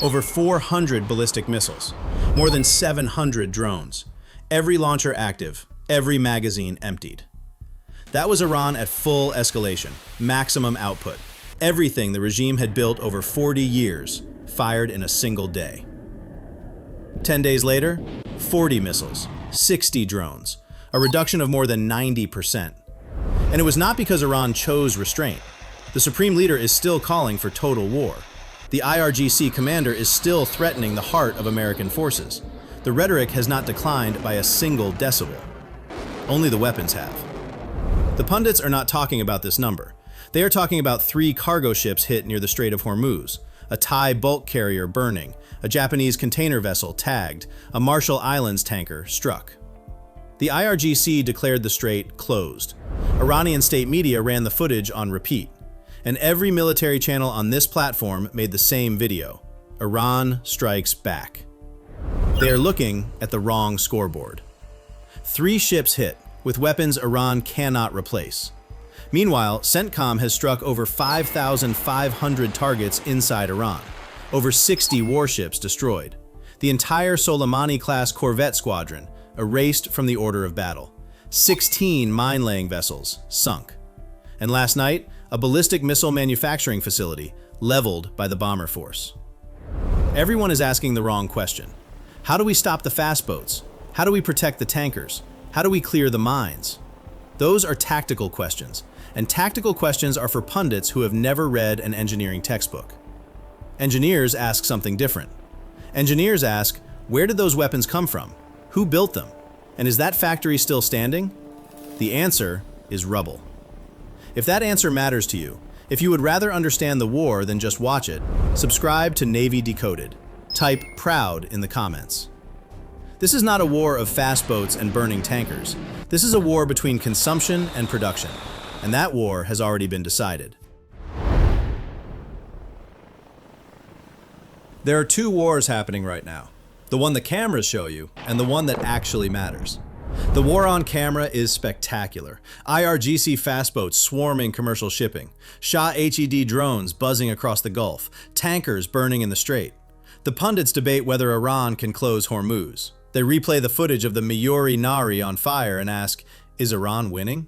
over 400 ballistic missiles, more than 700 drones, every launcher active, every magazine emptied. That was Iran at full escalation, maximum output. Everything the regime had built over 40 years, fired in a single day. 10 days later, 40 missiles, 60 drones, a reduction of more than 90%. And it was not because Iran chose restraint. The supreme leader is still calling for total war. The IRGC commander is still threatening the heart of American forces. The rhetoric has not declined by a single decibel. Only the weapons have. The pundits are not talking about this number. They are talking about 3 cargo ships hit near the Strait of Hormuz, a Thai bulk carrier burning, a Japanese container vessel tagged, a Marshall Islands tanker struck. The IRGC declared the strait closed. Iranian state media ran the footage on repeat, and every military channel on this platform made the same video. Iran strikes back. They are looking at the wrong scoreboard. 3 ships hit, with weapons Iran cannot replace. Meanwhile, CENTCOM has struck over 5,500 targets inside Iran, over 60 warships destroyed. The entire Soleimani-class corvette squadron erased from the order of battle. 16 mine-laying vessels sunk. And last night, a ballistic missile manufacturing facility leveled by the bomber force. Everyone is asking the wrong question. How do we stop the fast boats? How do we protect the tankers? How do we clear the mines? Those are tactical questions, and tactical questions are for pundits who have never read an engineering textbook. Engineers ask something different. Engineers ask, where did those weapons come from? Who built them? And is that factory still standing? The answer is rubble. If that answer matters to you, if you would rather understand the war than just watch it, subscribe to Navy Decoded. Type proud in the comments. This is not a war of fast boats and burning tankers. This is a war between consumption and production, and that war has already been decided. There are 2 wars happening right now. The one the cameras show you, and the one that actually matters. The war on camera is spectacular. IRGC fast boats swarming commercial shipping, Shah-HED drones buzzing across the Gulf, tankers burning in the strait. The pundits debate whether Iran can close Hormuz. They replay the footage of the Miyori Nari on fire and ask, is Iran winning?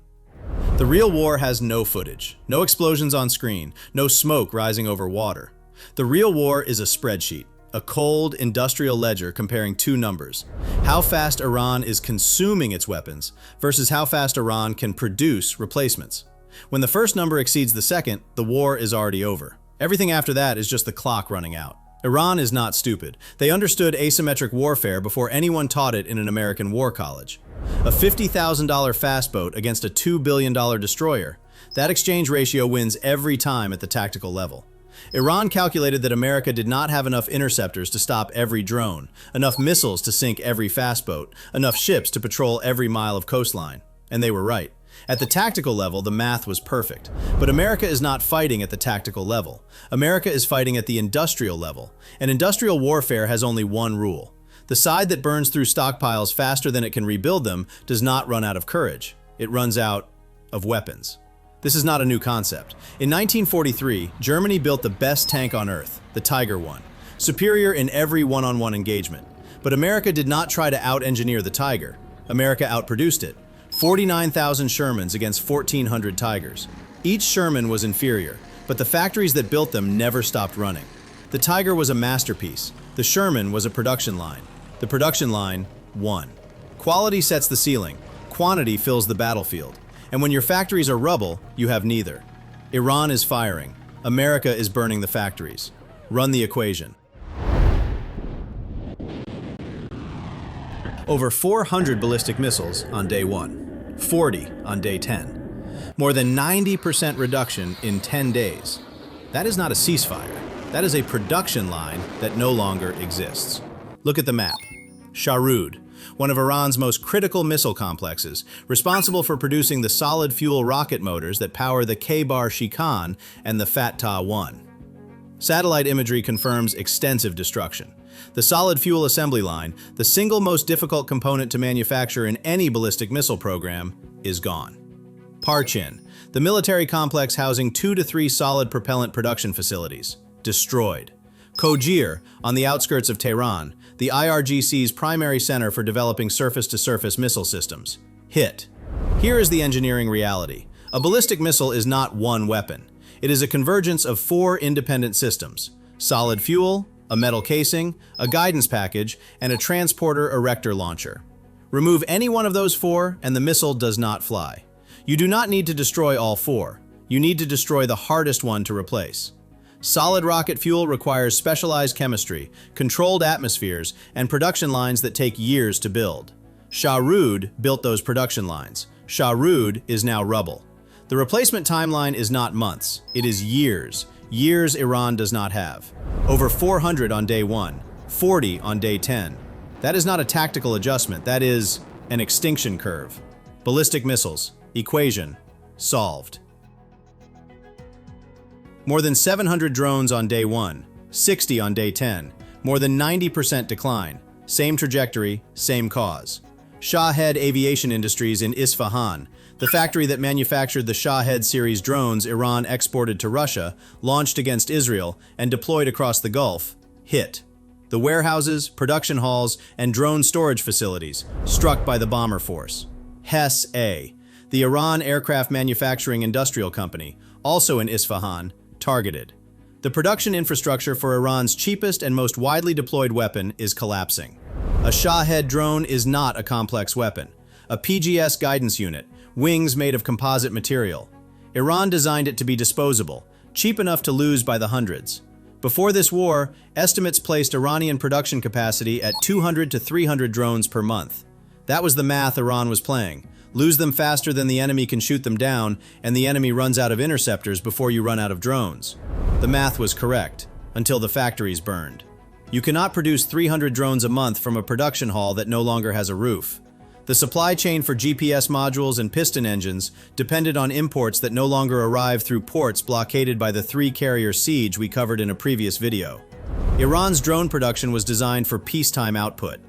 The real war has no footage, no explosions on screen, no smoke rising over water. The real war is a spreadsheet, a cold industrial ledger comparing 2 numbers: how fast Iran is consuming its weapons versus how fast Iran can produce replacements. When the first number exceeds the second, the war is already over. Everything after that is just the clock running out. Iran is not stupid. They understood asymmetric warfare before anyone taught it in an American war college. A $50,000 fast boat against a $2 billion destroyer. That exchange ratio wins every time at the tactical level. Iran calculated that America did not have enough interceptors to stop every drone, enough missiles to sink every fast boat, enough ships to patrol every mile of coastline. And they were right. At the tactical level, the math was perfect. But America is not fighting at the tactical level. America is fighting at the industrial level. And industrial warfare has only one rule. The side that burns through stockpiles faster than it can rebuild them does not run out of courage. It runs out of weapons. This is not a new concept. In 1943, Germany built the best tank on Earth, the Tiger I, superior in every one-on-one engagement. But America did not try to out-engineer the Tiger. America outproduced it. 49,000 Shermans against 1,400 Tigers. Each Sherman was inferior, but the factories that built them never stopped running. The Tiger was a masterpiece. The Sherman was a production line. The production line won. Quality sets the ceiling. Quantity fills the battlefield. And when your factories are rubble, you have neither. Iran is firing. America is burning the factories. Run the equation. Over 400 ballistic missiles on day 1, 40 on day 10. More than 90% reduction in 10 days. That is not a ceasefire. That is a production line that no longer exists. Look at the map. Shahroud, one of Iran's most critical missile complexes, responsible for producing the solid fuel rocket motors that power the K-Bar Shikan and the Fatah-1. Satellite imagery confirms extensive destruction. The solid fuel assembly line, the single most difficult component to manufacture in any ballistic missile program, is gone. Parchin, the military complex housing 2 to 3 solid propellant production facilities, destroyed. Kojir, on the outskirts of Tehran, the IRGC's primary center for developing surface-to-surface missile systems. Hit. Here is the engineering reality. A ballistic missile is not one weapon. It is a convergence of 4 independent systems: solid fuel, a metal casing, a guidance package, and a transporter erector launcher. Remove any one of those 4 and the missile does not fly. You do not need to destroy all 4. You need to destroy the hardest one to replace. Solid rocket fuel requires specialized chemistry, controlled atmospheres, and production lines that take years to build. Shahroud built those production lines. Shahroud is now rubble. The replacement timeline is not months, it is years. Years Iran does not have. Over 400 on day 1, 40 on day 10. That is not a tactical adjustment, that is an extinction curve. Ballistic missiles, equation, solved. More than 700 drones on day 1, 60 on day 10, more than 90% decline, same trajectory, same cause. Shahroud Aviation Industries in Isfahan, the factory that manufactured the Shahroud series drones Iran exported to Russia, launched against Israel, and deployed across the Gulf, hit. The warehouses, production halls, and drone storage facilities, struck by the bomber force. HES-A, the Iran Aircraft Manufacturing Industrial Company, also in Isfahan, targeted. The production infrastructure for Iran's cheapest and most widely deployed weapon is collapsing. A Shahroud drone is not a complex weapon. A PGS guidance unit, wings made of composite material. Iran designed it to be disposable, cheap enough to lose by the hundreds. Before this war, estimates placed Iranian production capacity at 200 to 300 drones per month. That was the math Iran was playing. Lose them faster than the enemy can shoot them down, and the enemy runs out of interceptors before you run out of drones. The math was correct, until the factories burned. You cannot produce 300 drones a month from a production hall that no longer has a roof. The supply chain for GPS modules and piston engines depended on imports that no longer arrive through ports blockaded by the 3-carrier siege we covered in a previous video. Iran's drone production was designed for peacetime output.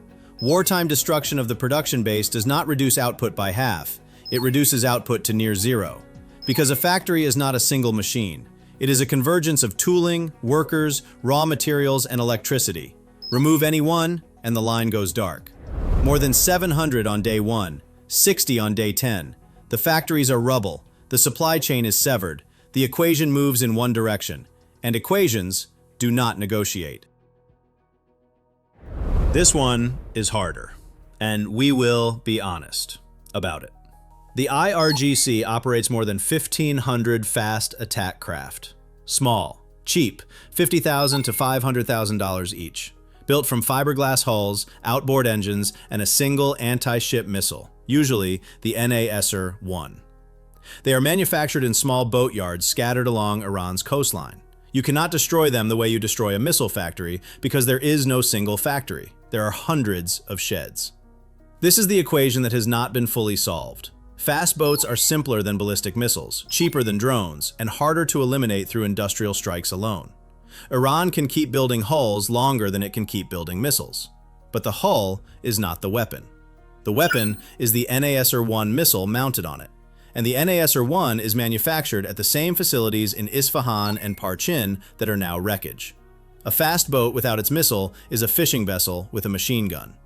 Wartime destruction of the production base does not reduce output by half, it reduces output to near zero. Because a factory is not a single machine. It is a convergence of tooling, workers, raw materials, and electricity. Remove any one, and the line goes dark. More than 700 on day 1, 60 on day 10. The factories are rubble, the supply chain is severed, the equation moves in one direction, and equations do not negotiate. This one is harder, and we will be honest about it. The IRGC operates more than 1,500 fast attack craft. Small, cheap, $50,000 to $500,000 each. Built from fiberglass hulls, outboard engines, and a single anti-ship missile, usually the NASR-1. They are manufactured in small boatyards scattered along Iran's coastline. You cannot destroy them the way you destroy a missile factory because there is no single factory. There are hundreds of sheds. This is the equation that has not been fully solved. Fast boats are simpler than ballistic missiles, cheaper than drones, and harder to eliminate through industrial strikes alone. Iran can keep building hulls longer than it can keep building missiles. But the hull is not the weapon. The weapon is the NASR-1 missile mounted on it. And the NASR-1 is manufactured at the same facilities in Isfahan and Parchin that are now wreckage. A fast boat without its missile is a fishing vessel with a machine gun.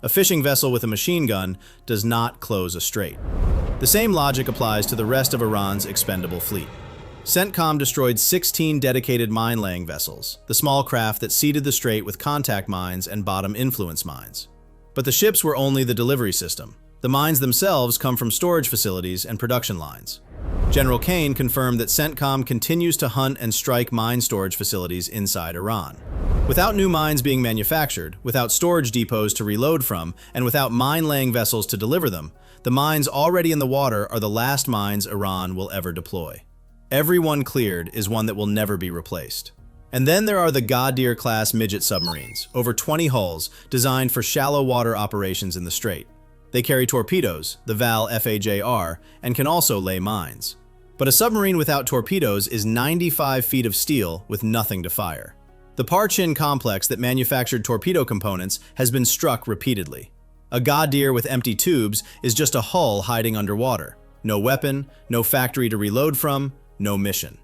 A fishing vessel with a machine gun does not close a strait. The same logic applies to the rest of Iran's expendable fleet. CENTCOM destroyed 16 dedicated mine-laying vessels, the small craft that seeded the strait with contact mines and bottom influence mines. But the ships were only the delivery system. The mines themselves come from storage facilities and production lines. General Kane confirmed that CENTCOM continues to hunt and strike mine storage facilities inside Iran. Without new mines being manufactured, without storage depots to reload from, and without mine-laying vessels to deliver them, the mines already in the water are the last mines Iran will ever deploy. Every one cleared is one that will never be replaced. And then there are the Ghadir-class midget submarines, over 20 hulls, designed for shallow water operations in the strait. They carry torpedoes, the Val FAJR, and can also lay mines. But a submarine without torpedoes is 95 feet of steel with nothing to fire. The Parchin complex that manufactured torpedo components has been struck repeatedly. A Ghadir with empty tubes is just a hull hiding underwater. No weapon, no factory to reload from, no mission.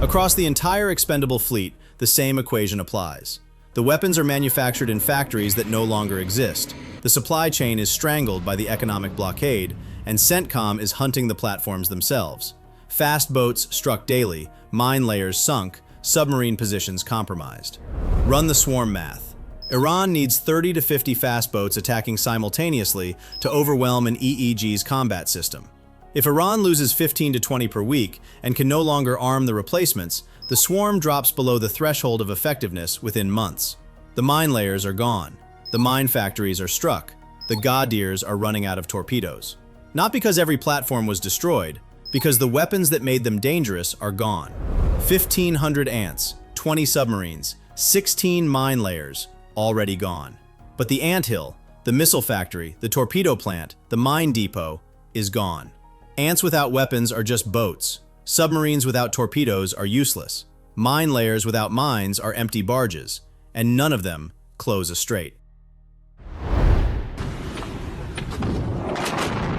Across the entire expendable fleet, the same equation applies. The weapons are manufactured in factories that no longer exist. The supply chain is strangled by the economic blockade, and CENTCOM is hunting the platforms themselves. Fast boats struck daily, mine layers sunk, submarine positions compromised. Run the swarm math. Iran needs 30 to 50 fast boats attacking simultaneously to overwhelm an EEG's combat system. If Iran loses 15 to 20 per week and can no longer arm the replacements, the swarm drops below the threshold of effectiveness within months. The mine layers are gone. The mine factories are struck. The Gadirs are running out of torpedoes. Not because every platform was destroyed, because the weapons that made them dangerous are gone. 1,500 ants, 20 submarines, 16 mine layers, already gone. But the anthill, the missile factory, the torpedo plant, the mine depot, is gone. Ants without weapons are just boats. Submarines without torpedoes are useless. Mine layers without mines are empty barges, and none of them close a strait.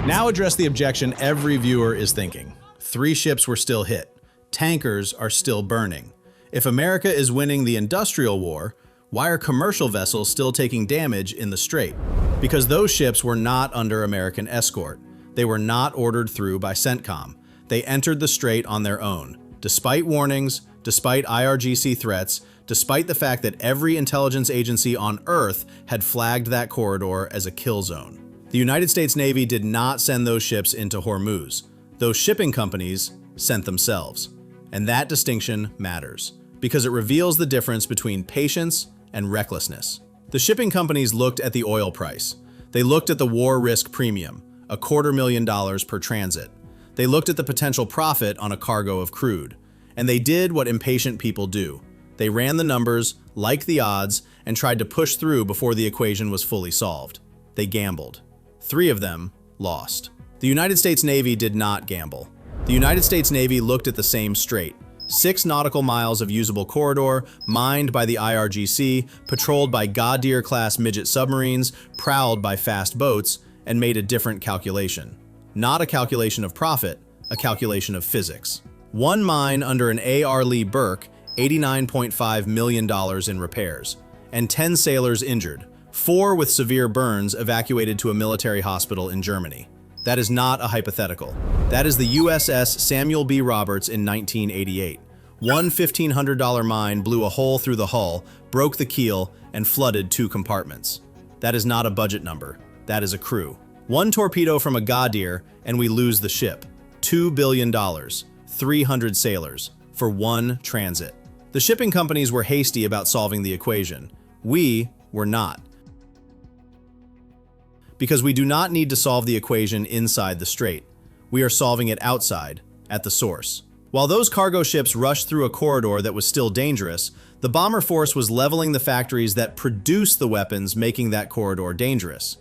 Now address the objection every viewer is thinking. 3 ships were still hit. Tankers are still burning. If America is winning the industrial war, why are commercial vessels still taking damage in the strait? Because those ships were not under American escort. They were not ordered through by CENTCOM. They entered the strait on their own, despite warnings, despite IRGC threats, despite the fact that every intelligence agency on Earth had flagged that corridor as a kill zone. The United States Navy did not send those ships into Hormuz. Those shipping companies sent themselves. And that distinction matters, because it reveals the difference between patience and recklessness. The shipping companies looked at the oil price. They looked at the war risk premium, $250,000 per transit. They looked at the potential profit on a cargo of crude. And they did what impatient people do. They ran the numbers, liked the odds, and tried to push through before the equation was fully solved. They gambled. 3 of them lost. The United States Navy did not gamble. The United States Navy looked at the same strait. 6 nautical miles of usable corridor, mined by the IRGC, patrolled by Gadir-class midget submarines, prowled by fast boats, and made a different calculation. Not a calculation of profit, a calculation of physics. 1 mine under an A.R. Lee Burke, $89.5 million in repairs, and 10 sailors injured, 4 with severe burns evacuated to a military hospital in Germany. That is not a hypothetical. That is the USS Samuel B. Roberts in 1988. One $1,500 mine blew a hole through the hull, broke the keel, and flooded 2 compartments. That is not a budget number. That is a crew. 1 torpedo from a Gadir, and we lose the ship. $2 billion, 300 sailors, for 1 transit. The shipping companies were hasty about solving the equation. We were not. Because we do not need to solve the equation inside the strait. We are solving it outside, at the source. While those cargo ships rushed through a corridor that was still dangerous, the bomber force was leveling the factories that produce the weapons making that corridor dangerous.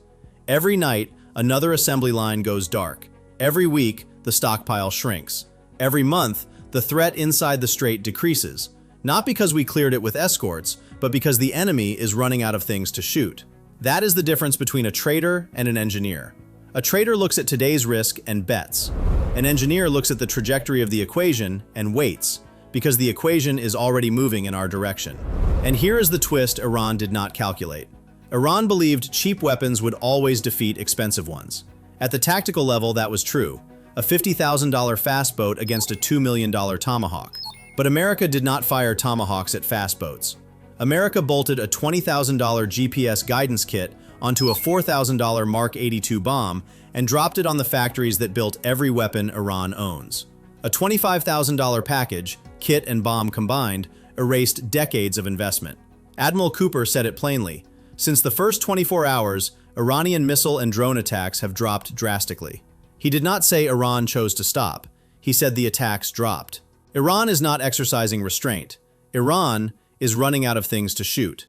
Every night, another assembly line goes dark. Every week, the stockpile shrinks. Every month, the threat inside the strait decreases. Not because we cleared it with escorts, but because the enemy is running out of things to shoot. That is the difference between a trader and an engineer. A trader looks at today's risk and bets. An engineer looks at the trajectory of the equation and waits, because the equation is already moving in our direction. And here is the twist Iran did not calculate. Iran believed cheap weapons would always defeat expensive ones. At the tactical level, that was true. A $50,000 fast boat against a $2 million Tomahawk. But America did not fire Tomahawks at fast boats. America bolted a $20,000 GPS guidance kit onto a $4,000 Mark 82 bomb and dropped it on the factories that built every weapon Iran owns. A $25,000 package, kit and bomb combined, erased decades of investment. Admiral Cooper said it plainly. Since the first 24 hours, Iranian missile and drone attacks have dropped drastically. He did not say Iran chose to stop. He said the attacks dropped. Iran is not exercising restraint. Iran is running out of things to shoot.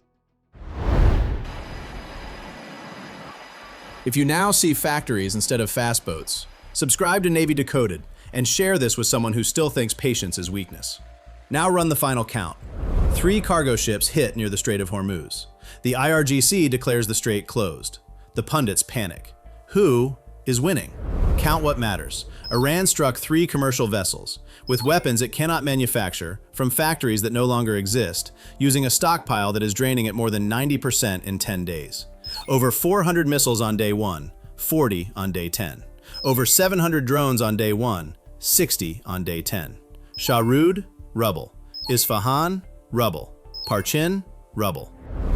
If you now see factories instead of fast boats, subscribe to Navy Decoded and share this with someone who still thinks patience is weakness. Now run the final count. 3 cargo ships hit near the Strait of Hormuz. The IRGC declares the strait closed. The pundits panic. Who is winning? count what matters. Iran struck 3 commercial vessels, with weapons it cannot manufacture, from factories that no longer exist, using a stockpile that is draining at more than 90% in 10 days. Over 400 missiles on day 1, 40 on day 10. Over 700 drones on day 1, 60 on day 10. Shahroud, rubble. Isfahan, rubble. Parchin, rubble.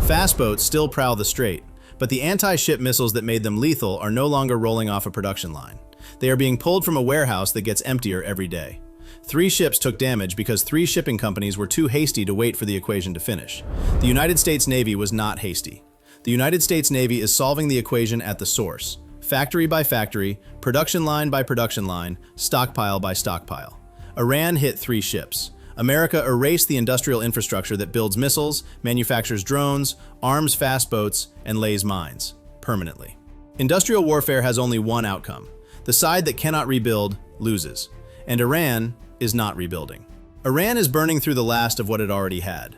Fast boats still prowl the strait, but the anti-ship missiles that made them lethal are no longer rolling off a production line. They are being pulled from a warehouse that gets emptier every day. 3 ships took damage because 3 shipping companies were too hasty to wait for the equation to finish. The United States Navy was not hasty. The United States Navy is solving the equation at the source, factory by factory, production line by production line, stockpile by stockpile. Iran hit 3 ships. America erased the industrial infrastructure that builds missiles, manufactures drones, arms fast boats, and lays mines, permanently. Industrial warfare has only one outcome. The side that cannot rebuild loses, and Iran is not rebuilding. Iran is burning through the last of what it already had.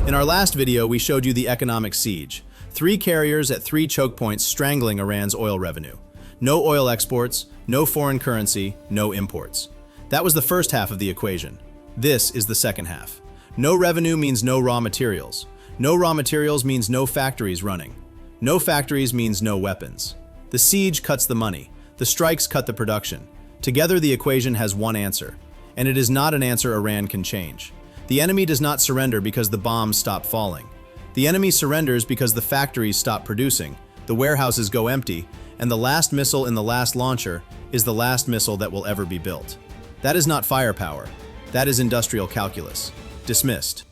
In our last video, we showed you the economic siege. 3 carriers at 3 choke points strangling Iran's oil revenue. No oil exports, no foreign currency, no imports. That was the first half of the equation. This is the second half. No revenue means no raw materials. No raw materials means no factories running. No factories means no weapons. The siege cuts the money. The strikes cut the production. Together, the equation has one answer, and it is not an answer Iran can change. The enemy does not surrender because the bombs stop falling. The enemy surrenders because the factories stop producing, the warehouses go empty, and the last missile in the last launcher is the last missile that will ever be built. That is not firepower. That is industrial calculus. Dismissed.